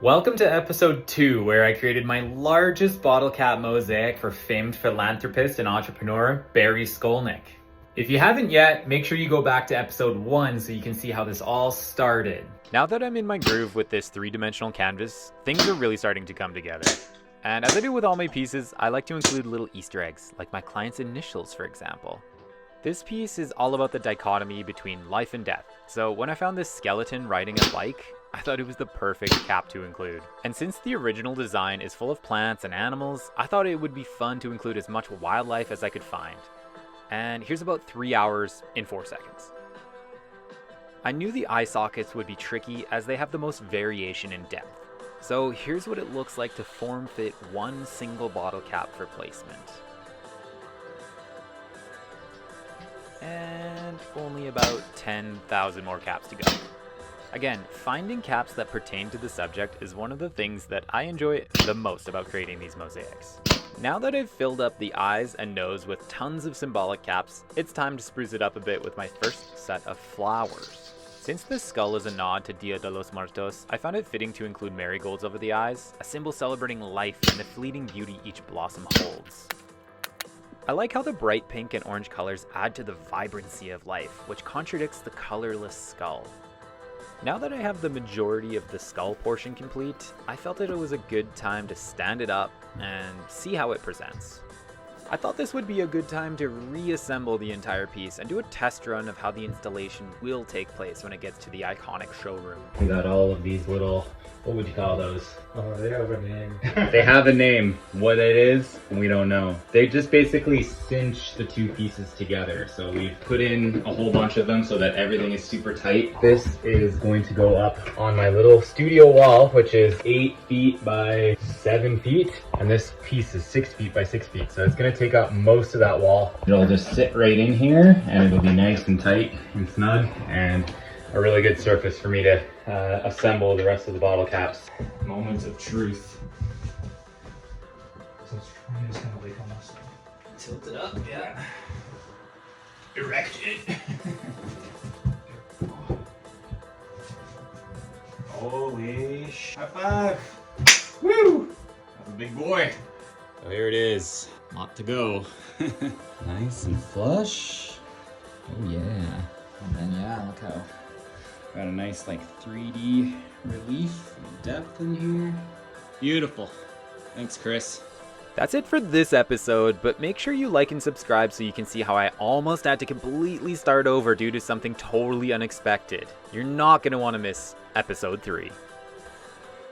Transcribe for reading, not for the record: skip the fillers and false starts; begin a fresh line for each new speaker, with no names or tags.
Welcome to episode 2, where I created my largest bottle cap mosaic for famed philanthropist and entrepreneur Barry Skolnick. If you haven't yet, make sure you go back to episode 1 so you can see how this all started.
Now that I'm in my groove with this 3-dimensional canvas, things are really starting to come together. And as I do with all my pieces, I like to include little Easter eggs, like my client's initials, for example. This piece is all about the dichotomy between life and death, so when I found this skeleton riding a bike, I thought it was the perfect cap to include. And since the original design is full of plants and animals, I thought it would be fun to include as much wildlife as I could find. And here's about 3 hours in 4 seconds. I knew the eye sockets would be tricky as they have the most variation in depth. So here's what it looks like to form fit one single bottle cap for placement. And only about 10,000 more caps to go. Again, finding caps that pertain to the subject is one of the things that I enjoy the most about creating these mosaics. Now that I've filled up the eyes and nose with tons of symbolic caps, it's time to spruce it up a bit with my first set of flowers. Since the skull is a nod to Dia de los Muertos, I found it fitting to include marigolds over the eyes, a symbol celebrating life and the fleeting beauty each blossom holds. I like how the bright pink and orange colors add to the vibrancy of life, which contradicts the colorless skull. Now that I have the majority of the skull portion complete, I felt that it was a good time to stand it up and see how it presents. I thought this would be a good time to reassemble the entire piece and do a test run of how the installation will take place when it gets to the iconic showroom.
We got all of these little, what would you call those?
Oh, they have a name.
They have a name. What it is, we don't know. They just basically cinch the two pieces together. So we've put in a whole bunch of them so that everything is super tight. This is going to go up on my little studio wall, which is 8 feet by 7 feet. And this piece is 6 feet by 6 feet. So it's gonna take up most of that wall. It'll just sit right in here and it'll be nice and tight and snug and a really good surface for me to assemble the rest of the bottle caps. Moments of truth.
So it's probably just gonna like almost
Tilt it up, yeah. Erect it. Holy high five. Woo! That's a big boy. So here it is. Lot to go. Nice and flush. Oh yeah. And then yeah, look how got a nice like 3D relief and depth in here. Beautiful. Thanks, Chris.
That's it for this episode, but make sure you like and subscribe so you can see how I almost had to completely start over due to something totally unexpected. You're not going to want to miss episode 3.